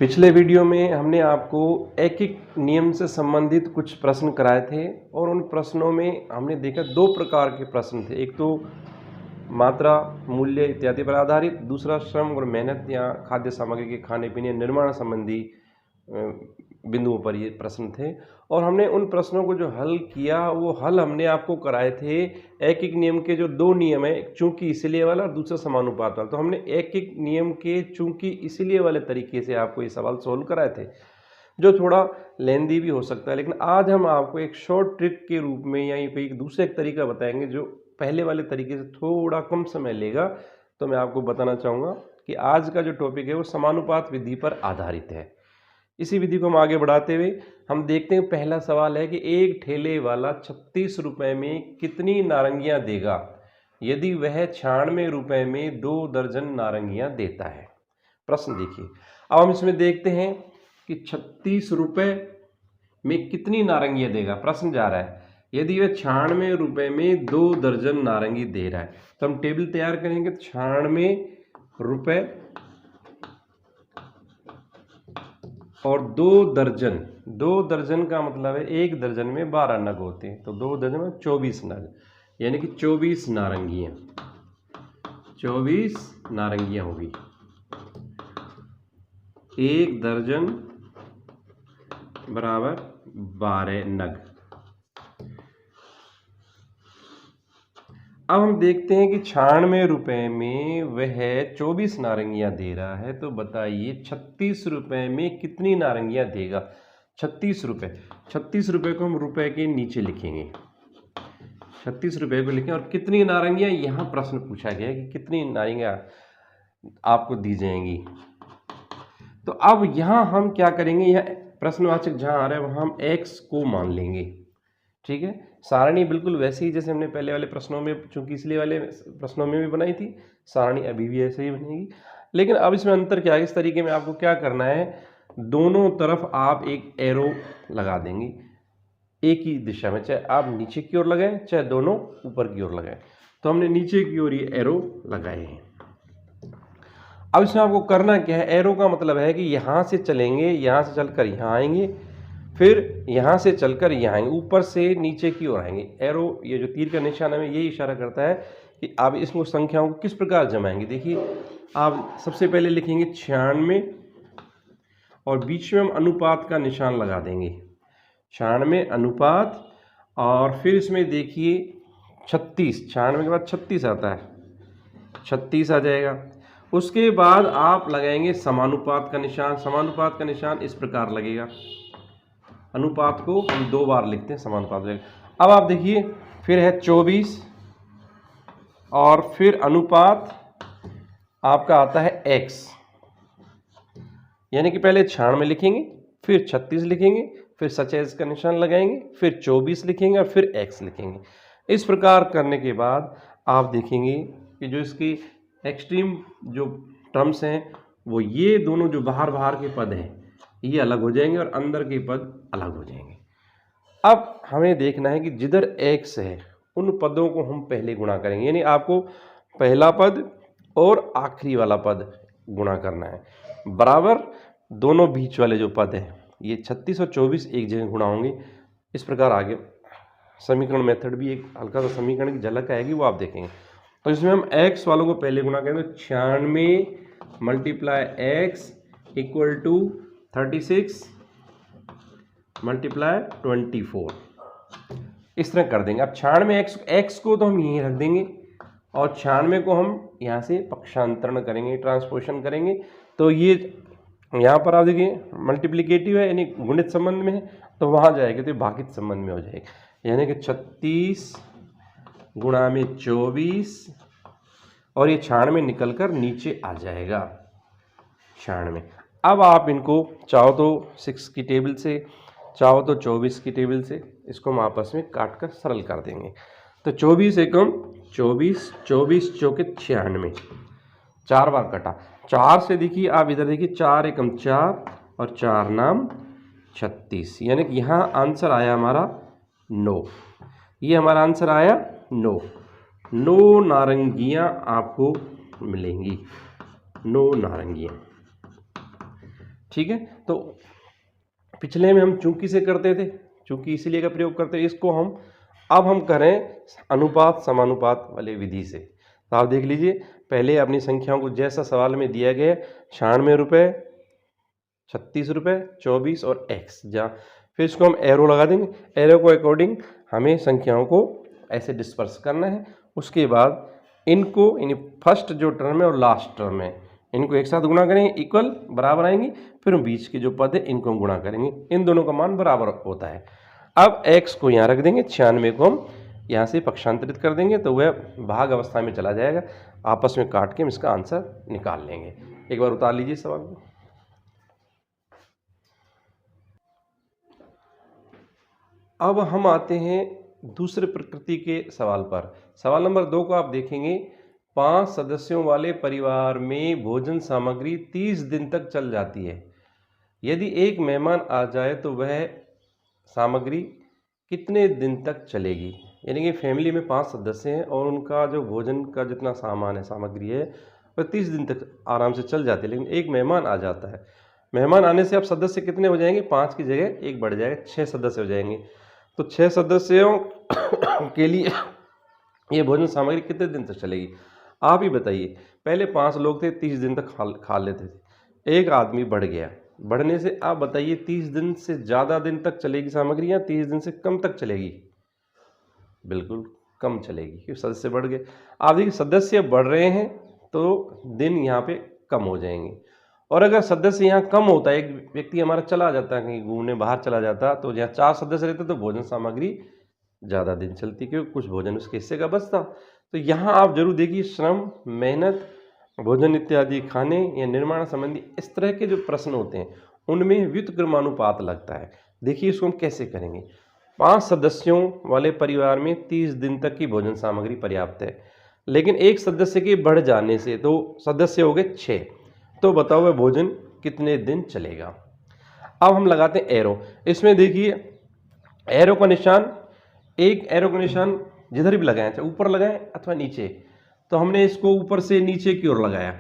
पिछले वीडियो में हमने आपको एक एक नियम से संबंधित कुछ प्रश्न कराए थे और उन प्रश्नों में हमने देखा दो प्रकार के प्रश्न थे। एक तो मात्रा, मूल्य इत्यादि पर आधारित, दूसरा श्रम और मेहनत या खाद्य सामग्री के खाने पीने निर्माण संबंधी बिंदुओं पर ये प्रश्न थे। और हमने उन प्रश्नों को जो हल किया वो हल हमने आपको कराए थे एक एक नियम के जो दो नियम है, एक चूंकि इसलिए वाला और दूसरा समानुपात वाला। तो हमने एक एक नियम के चूंकि इसलिए वाले तरीके से आपको ये सवाल सोल्व कराए थे, जो थोड़ा लेंदी भी हो सकता है। लेकिन आज हम आपको एक शॉर्ट ट्रिक के रूप में या कोई एक दूसरा एक तरीका बताएंगे जो पहले वाले तरीके से थोड़ा कम समय लेगा। तो मैं आपको बताना चाहूँगा कि आज का जो टॉपिक है वो समानुपात विधि पर आधारित है। इसी विधि को हम आगे बढ़ाते हुए हम देखते हैं, पहला सवाल है कि एक ठेले वाला 36 रुपये में कितनी नारंगियां देगा यदि वह 96 रुपये में 2 दर्जन नारंगियां देता है। प्रश्न देखिए, अब हम इसमें देखते हैं कि 36 रुपये में कितनी नारंगियां देगा। प्रश्न जा रहा है यदि वह 96 रुपये में 2 दर्जन नारंगी दे रहा है, तो हम टेबल तैयार करेंगे। 96 रुपये और 2 दर्जन का मतलब है एक दर्जन में 12 नग होते हैं, तो 2 दर्जन में 24 नग, यानी कि 24 नारंगियां 24 नारंगियां होगी। एक दर्जन बराबर 12 नग। अब हम देखते हैं कि 96 रुपये में वह 24 नारंगियां दे रहा है, तो बताइए 36 रुपये में कितनी नारंगियां देगा। 36 रुपये को हम रुपए के नीचे लिखेंगे, 36 रुपये को लिखें और कितनी नारंगियां, यहाँ प्रश्न पूछा गया है कि कितनी नारंगियां आपको दी जाएंगी। तो अब यहाँ हम क्या करेंगे, यह प्रश्नवाचक जहाँ आ रहा है वहाँ हम x को मान लेंगे। ठीक है, सारणी बिल्कुल वैसे ही जैसे हमने पहले वाले प्रश्नों में, चूंकि इसलिए वाले प्रश्नों में भी बनाई थी, सारणी अभी भी ऐसे ही बनेगी। लेकिन अब इसमें अंतर क्या है, इस तरीके में आपको क्या करना है, दोनों तरफ आप एक एरो लगा देंगे एक ही दिशा में, चाहे आप नीचे की ओर लगाएं चाहे दोनों ऊपर की ओर लगाएं। तो हमने नीचे की ओर ये एरो लगाए हैं। अब इसमें आपको करना क्या है, एरो का मतलब है कि यहाँ से चलेंगे, यहाँ से चलकर यहाँ आएंगे, फिर यहाँ से चलकर यहाँ आएंगे, ऊपर से नीचे की ओर आएंगे। एरो, ये जो तीर का निशान है यही इशारा करता है कि आप इसको संख्याओं को किस प्रकार जमाएंगे। देखिए, आप सबसे पहले लिखेंगे 96 और बीच में हम अनुपात का निशान लगा देंगे, 96 अनुपात, और फिर इसमें देखिए 36, 96 के बाद 36 आता है, 36 आ जाएगा। उसके बाद आप लगाएंगे समानुपात का निशान। समानुपात का निशान इस प्रकार लगेगा, अनुपात को हम 2 बार लिखते हैं, समानुपात लगेगा। अब आप देखिए फिर है 24 और फिर अनुपात आपका आता है x, यानी कि पहले 96 लिखेंगे, फिर 36 लिखेंगे, फिर सचेज का निशान लगाएंगे, फिर 24 लिखेंगे और फिर x लिखेंगे। इस प्रकार करने के बाद आप देखेंगे कि जो इसकी एक्सट्रीम जो टर्म्स हैं वो ये दोनों जो बाहर के पद हैं ये अलग हो जाएंगे और अंदर के पद अलग हो जाएंगे। अब हमें देखना है कि जिधर x है उन पदों को हम पहले गुणा करेंगे, यानी आपको पहला पद और आखिरी वाला पद गुणा करना है, बराबर दोनों बीच वाले जो पद हैं ये 36 और 24 एक जगह गुणा होंगे। इस प्रकार आगे समीकरण मेथड भी एक हल्का सा समीकरण की झलक आएगी, वो आप देखेंगे। तो इसमें हम x वालों को पहले गुणा करेंगे, 96 multiply x equal to 36 multiply 24, इस तरह कर देंगे। अब 96 x को तो हम यहीं रख देंगे और 96 को हम यहाँ से पक्षांतरण करेंगे, ट्रांसपोजिशन करेंगे। तो ये यहाँ पर आप देखिए मल्टीप्लिकेटिव है, यानी गुणित संबंध में है, तो वहाँ जाएगा तो भागित संबंध में हो जाएगा, यानी कि 36 गुणा में 24 और ये 96 निकल कर नीचे आ जाएगा 96। अब आप इनको चाहो तो 6 की टेबल से, चाहो तो 24 की टेबल से, इसको हम आपस में काट कर सरल कर देंगे। तो 24 एकम 24, 24 चौके 96, 4 बार कटा। 4 से देखिए, आप इधर देखिए 4 एकम 4 और 4 नाम 36, यानी कि यहाँ आंसर आया हमारा 9। ये हमारा आंसर आया 9 नारंगियाँ आपको मिलेंगी, 9 नारंगियाँ। ठीक है, तो पिछले में हम चूंकि से करते थे, चूंकि इसीलिए का प्रयोग करते हैं, इसको हम अब हम करें अनुपात समानुपात वाले विधि से। तो आप देख लीजिए, पहले अपनी संख्याओं को जैसा सवाल में दिया गया 96 रुपये, 36 रुपये, 24 और x, जहाँ फिर इसको हम एरो लगा देंगे। एरो को अकॉर्डिंग हमें संख्याओं को ऐसे डिस्पर्स करना है। उसके बाद इनको यानी फर्स्ट जो टर्म है और लास्ट टर्म है इनको एक साथ गुणा करेंगे, इक्वल बराबर आएंगी। फिर बीच के जो पद है इनको हम गुणा करेंगे, इन दोनों का मान बराबर होता है। अब x को यहाँ रख देंगे, 96 को हम यहाँ से पक्षांतरित कर देंगे तो वह भाग अवस्था में चला जाएगा। आपस में काट के हम इसका आंसर निकाल लेंगे। एक बार उतार लीजिए सवाल को। अब हम आते हैं दूसरे प्रकृति के सवाल पर। सवाल नंबर 2 को आप देखेंगे, 5 सदस्यों वाले परिवार में भोजन सामग्री 30 दिन तक चल जाती है। यदि एक मेहमान आ जाए तो वह सामग्री कितने दिन तक चलेगी? यानी कि फैमिली में 5 सदस्य हैं और उनका जो भोजन का जितना सामान है, सामग्री है, वह 30 दिन तक आराम से चल जाती है। लेकिन एक मेहमान आ जाता है, मेहमान आने से अब सदस्य कितने हो जाएंगे? 5 की जगह 1 बढ़ जाएगा, 6 सदस्य हो जाएंगे। तो 6 सदस्यों के लिए ये भोजन सामग्री कितने दिन तक चलेगी? आप ही बताइए। पहले 5 लोग थे, 30 दिन तक खा लेते थे। एक आदमी बढ़ गया, बढ़ने से आप बताइए 30 दिन से ज़्यादा दिन तक चलेगी सामग्री या 30 दिन से कम तक चलेगी? बिल्कुल कम चलेगी, क्योंकि सदस्य बढ़ गए। आप देखिए, सदस्य बढ़ रहे हैं तो दिन यहाँ पे कम हो जाएंगे। और अगर सदस्य यहाँ कम होता है, एक व्यक्ति हमारा चला जाता है कहीं घूमने, बाहर चला जाता, तो यहाँ 4 सदस्य रहते तो भोजन सामग्री ज़्यादा दिन चलती, क्योंकि कुछ भोजन उसके हिस्से का बचता। तो यहाँ आप जरूर देखिए, श्रम, मेहनत, भोजन इत्यादि खाने या निर्माण संबंधी इस तरह के जो प्रश्न होते हैं उनमें व्युत्क्रमानुपात लगता है। देखिए इसको हम कैसे करेंगे। 5 सदस्यों वाले परिवार में 30 दिन तक की भोजन सामग्री पर्याप्त है, लेकिन एक सदस्य के बढ़ जाने से तो सदस्य हो गए 6। तो बताओ वह भोजन कितने दिन चलेगा? अब हम लगाते हैं एरो। इसमें देखिए एरो का निशान, एक एरो का निशान जिधर भी लगाएं, चाहे ऊपर लगाएं अथवा नीचे, तो हमने इसको ऊपर से नीचे की ओर लगाया।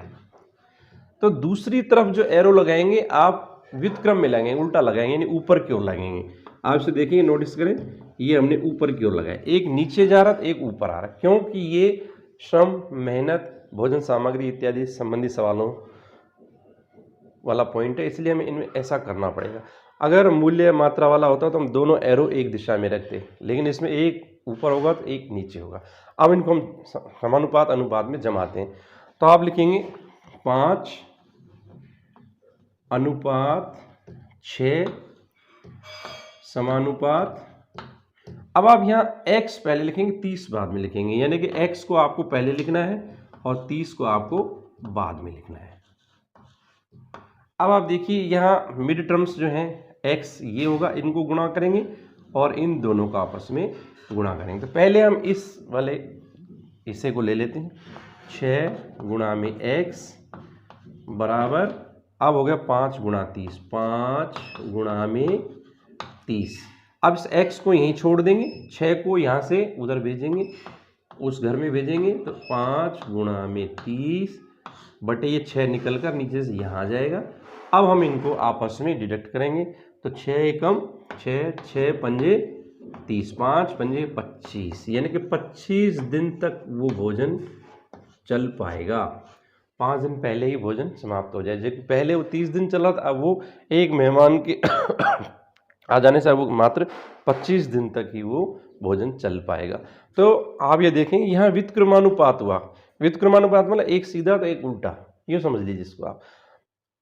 तो दूसरी तरफ जो एरो लगाएंगे आप व्युत्क्रम में लगाएंगे, उल्टा लगाएंगे, यानी ऊपर की ओर लगाएंगे। आप इसे देखिए, नोटिस करें, ये हमने ऊपर की ओर लगाया, एक नीचे जा रहा था, एक ऊपर आ रहा, क्योंकि ये श्रम, मेहनत, भोजन सामग्री इत्यादि संबंधी सवालों वाला पॉइंट है, इसलिए हमें इनमें ऐसा करना पड़ेगा। अगर मूल्य मात्रा वाला होता तो हम दोनों एरो एक दिशा में रखते, लेकिन इसमें एक ऊपर होगा तो एक नीचे होगा। अब इनको हम समानुपात अनुपात में जमाते हैं। तो आप लिखेंगे 5 अनुपात 6 समानुपात। अब आप यहाँ x पहले लिखेंगे, 30 बाद में लिखेंगे, यानी कि x को आपको पहले लिखना है और 30 को आपको बाद में लिखना है। अब आप देखिए यहाँ मिड टर्म्स जो हैं, x ये होगा, इनको गुणा करेंगे और इन दोनों का आपस में गुणा करेंगे। तो पहले हम इस वाले हिस्से को ले लेते हैं, 6 गुणा में x बराबर, अब हो गया 5 गुणा 30, 5 गुणा में 30। अब इस x को यहीं छोड़ देंगे, 6 को यहाँ से उधर भेजेंगे, उस घर में भेजेंगे, तो 5 गुणा में 30 बटे ये 6 निकल कर नीचे से यहाँ आ जाएगा। अब हम इनको आपस में डिडक्ट करेंगे, तो 6 एकम 6, 6 पंजे 30, 5 पंजे 25, यानी कि 25 दिन तक वो भोजन चल पाएगा। 5 दिन पहले ही भोजन समाप्त हो जाए। जबकि पहले वो 30 दिन चला था, अब वो एक मेहमान के आ जाने से अब वो मात्र 25 दिन तक ही वो भोजन चल पाएगा। तो आप ये देखेंगे यहाँ व्युत्क्रमानुपात हुआ। व्युत्क्रमानुपात मतलब एक सीधा तो एक उल्टा, यूँ समझ लीजिए इसको आप।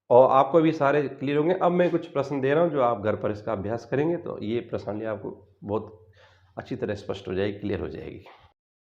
और आपको अभी सारे क्लियर होंगे। अब मैं कुछ प्रश्न दे रहा हूँ, जो आप घर पर इसका अभ्यास करेंगे तो ये प्रश्नावली आपको बहुत अच्छी तरह स्पष्ट हो जाएगी, क्लियर हो जाएगी।